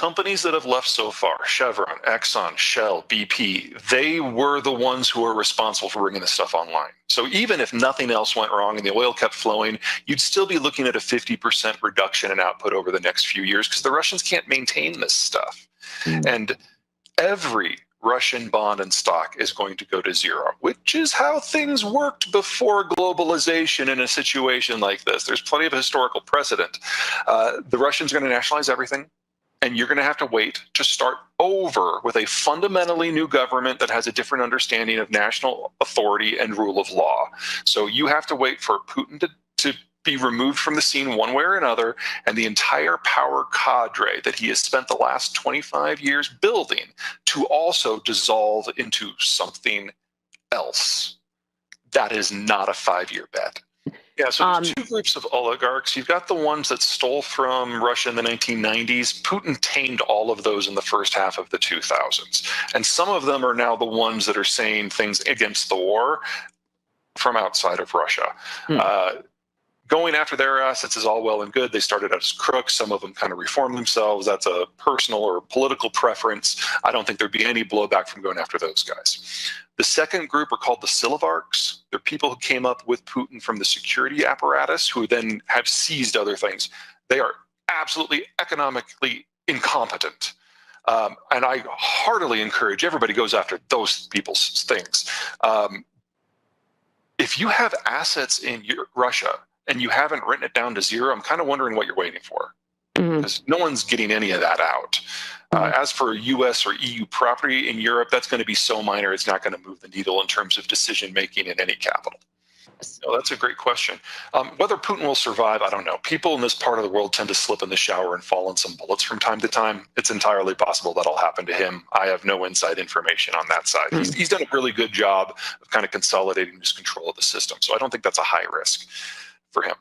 companies that have left so far, Chevron, Exxon, Shell, BP, they were the ones who were responsible for bringing this stuff online. So even if nothing else went wrong and the oil kept flowing, you'd still be looking at a 50% reduction in output over the next few years because the Russians can't maintain this stuff. And every Russian bond and stock is going to go to zero, which is how things worked before globalization in a situation like this. There's plenty of historical precedent. The Russians are going to nationalize everything, and you're going to have to wait to start over with a fundamentally new government that has a different understanding of national authority and rule of law. So you have to wait for Putin to be removed from the scene one way or another, and the entire power cadre that he has spent the last 25 years building to also dissolve into something else. That is not a 5-year bet. Yeah, so there's two groups of oligarchs. You've got the ones that stole from Russia in the 1990s. Putin tamed all of those in the first half of the 2000s. And some of them are now the ones that are saying things against the war from outside of Russia. Going after their assets is all well and good. They started out as crooks. Some of them kind of reformed themselves. That's a personal or political preference. I don't think there'd be any blowback from going after those guys. The second group are called the Silivarks. They're people who came up with Putin from the security apparatus who then have seized other things. They are absolutely economically incompetent. And I heartily encourage everybody goes after those people's things. If you have assets in Russia, and you haven't written it down to zero, I'm kind of wondering what you're waiting for, because no one's getting any of that out. As for US or EU property in Europe, that's going to be so minor, it's not going to move the needle in terms of decision making in any capital. So that's a great question. Whether Putin will survive, I don't know. People in this part of the world tend to slip in the shower and fall in some bullets from time to time. It's entirely possible that'll happen to him. I have no inside information on that side. He's done a really good job of kind of consolidating his control of the system. So I don't think that's a high risk for him.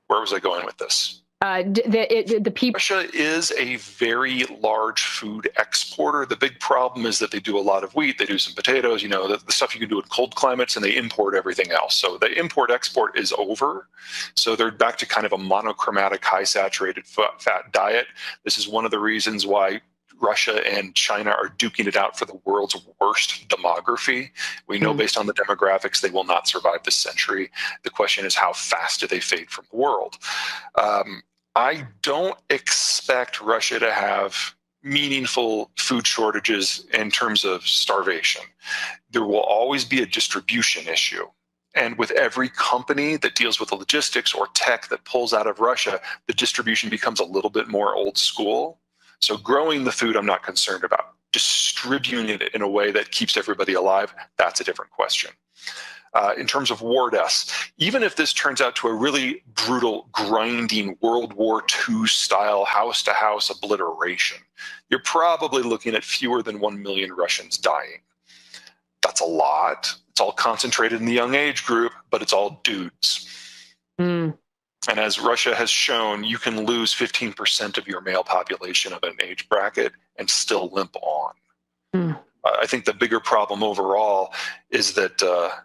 Where was I going with this? The people. Russia is a very large food exporter. The big problem is that they do a lot of wheat. They do some potatoes, you know, the stuff you can do in cold climates, and they import everything else. So the import-export is over. So they're back to kind of a monochromatic, high-saturated fat diet. This is one of the reasons why Russia and China are duking it out for the world's worst demography. We know based on the demographics, they will not survive this century. The question is, how fast do they fade from the world? I don't expect Russia to have meaningful food shortages in terms of starvation. There will always be a distribution issue. And with every company that deals with the logistics or tech that pulls out of Russia, the distribution becomes a little bit more old school. So growing the food, I'm not concerned about. Distributing it in a way that keeps everybody alive, that's a different question. In terms of war deaths, even if this turns out to a really brutal, grinding World War II style house-to-house obliteration, you're probably looking at fewer than 1 million Russians dying. That's a lot. It's all concentrated in the young age group, but it's all dudes. And as Russia has shown, you can lose 15% of your male population of an age bracket and still limp on. I think the bigger problem overall is that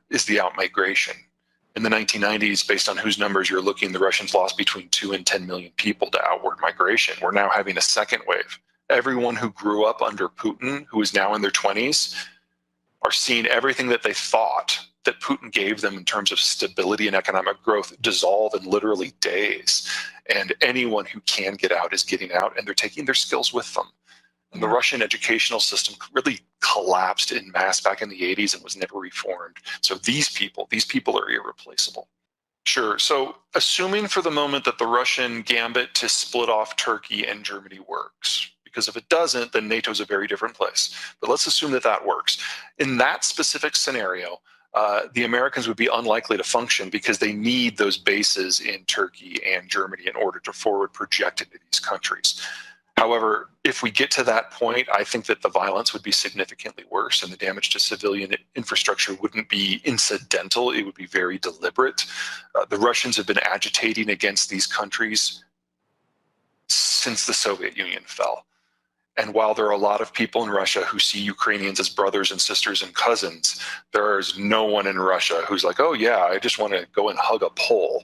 is the outmigration. In the 1990s, based on whose numbers you're looking, the Russians lost between 2 and 10 million people to outward migration. We're now having a second wave. Everyone who grew up under Putin, who is now in their 20s, are seeing everything that they thought that Putin gave them in terms of stability and economic growth dissolve in literally days. And anyone who can get out is getting out, and they're taking their skills with them. And the Russian educational system really collapsed in mass back in the 80s and was never reformed. So these people are irreplaceable. Sure. So assuming for the moment that the Russian gambit to split off Turkey and Germany works, because if it doesn't, then NATO's a very different place. But let's assume that that works. In that specific scenario, the Americans would be unlikely to function because they need those bases in Turkey and Germany in order to forward project into these countries. However, if we get to that point, I think that the violence would be significantly worse and the damage to civilian infrastructure wouldn't be incidental. It would be very deliberate. The Russians have been agitating against these countries since the Soviet Union fell. And while there are a lot of people in Russia who see Ukrainians as brothers and sisters and cousins, there is no one in Russia who's like, oh yeah, I just want to go and hug a Pole.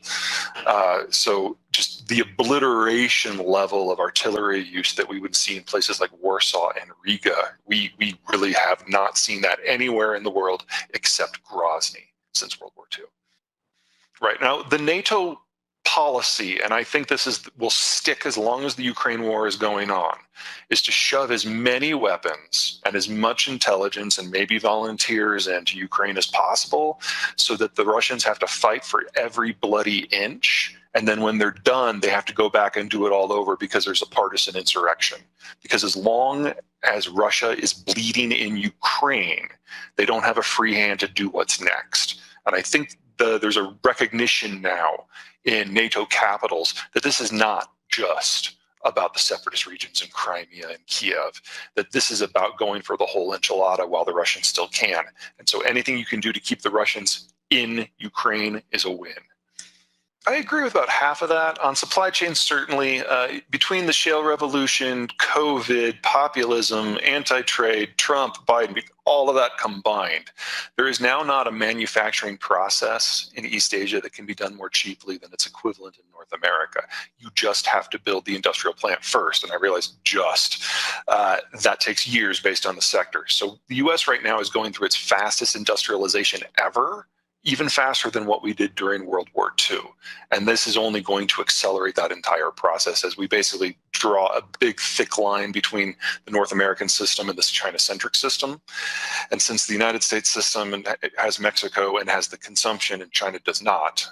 So just the obliteration level of artillery use that we would see in places like Warsaw and Riga, we really have not seen that anywhere in the world except Grozny since World War II. Right now, the NATO policy, and I think this will stick as long as the Ukraine war is going on, is to shove as many weapons and as much intelligence and maybe volunteers into Ukraine as possible, so that the Russians have to fight for every bloody inch. And then when they're done, they have to go back and do it all over because there's a partisan insurrection. Because as long as Russia is bleeding in Ukraine, they don't have a free hand to do what's next. And I think there's a recognition now in NATO capitals that this is not just about the separatist regions in Crimea and Kiev, that this is about going for the whole enchilada while the Russians still can. And so anything you can do to keep the Russians in Ukraine is a win. I agree with about half of that. On supply chains, certainly, between the shale revolution, COVID, populism, anti-trade, Trump, Biden, all of that combined, there is now not a manufacturing process in East Asia that can be done more cheaply than its equivalent in North America. You just have to build the industrial plant first, and I realize that takes years based on the sector. So the U.S. right now is going through its fastest industrialization ever, even faster than what we did during World War II. And this is only going to accelerate that entire process as we basically draw a big, thick line between the North American system and this China-centric system. And since the United States system has Mexico and has the consumption and China does not,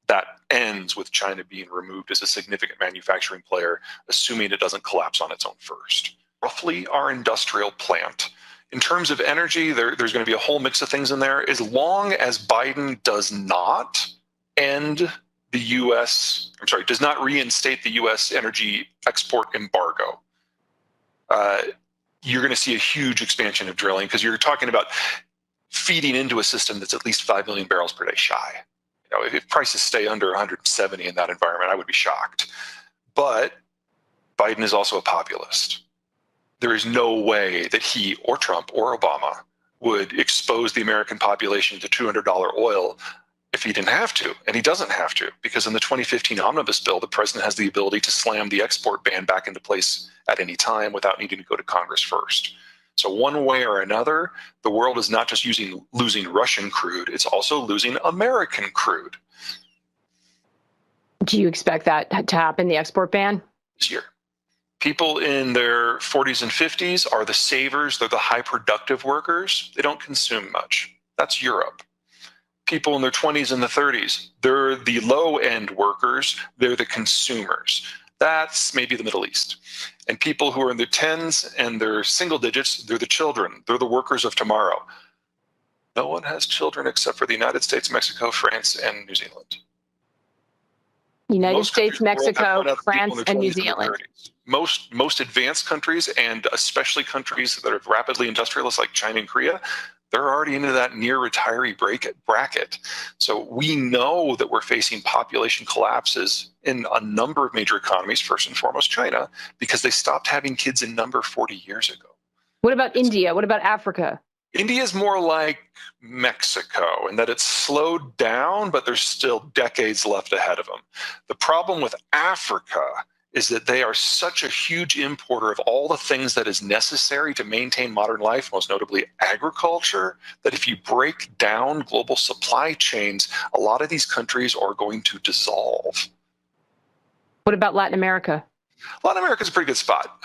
that ends with China being removed as a significant manufacturing player, assuming it doesn't collapse on its own first. Roughly our industrial plant. In terms of energy, there's going to be a whole mix of things in there. As long as Biden does not end the U.S., does not reinstate the U.S. energy export embargo, you're going to see a huge expansion of drilling, because you're talking about feeding into a system that's at least 5 million barrels per day shy. If prices stay under 170 in that environment, I would be shocked. But Biden is also a populist. There is no way that he or Trump or Obama would expose the American population to $200 oil if he didn't have to. And he doesn't have to, because in the 2015 omnibus bill, the president has the ability to slam the export ban back into place at any time without needing to go to Congress first. So one way or another, the world is not just losing Russian crude, it's also losing American crude. Do you expect that to happen, the export ban? This year. People in their 40s and 50s are the savers. They're the high productive workers. They don't consume much. That's Europe. People in their 20s and the 30s, they're the low end workers. They're the consumers. That's maybe the Middle East. And people who are in their 10s and their single digits, they're the children. They're the workers of tomorrow. No one has children except for the United States, Mexico, France, and New Zealand. United States, Mexico, France, and New Zealand. Most advanced countries, and especially countries that are rapidly industrialized like China and Korea, they're already into that near retiree bracket. So we know that we're facing population collapses in a number of major economies, first and foremost China, because they stopped having kids in number 40 years ago. What about India? What about Africa? India is more like Mexico in that it's slowed down, but there's still decades left ahead of them. The problem with Africa is that they are such a huge importer of all the things that is necessary to maintain modern life, most notably agriculture, that if you break down global supply chains, a lot of these countries are going to dissolve. What about Latin America? Latin America is a pretty good spot.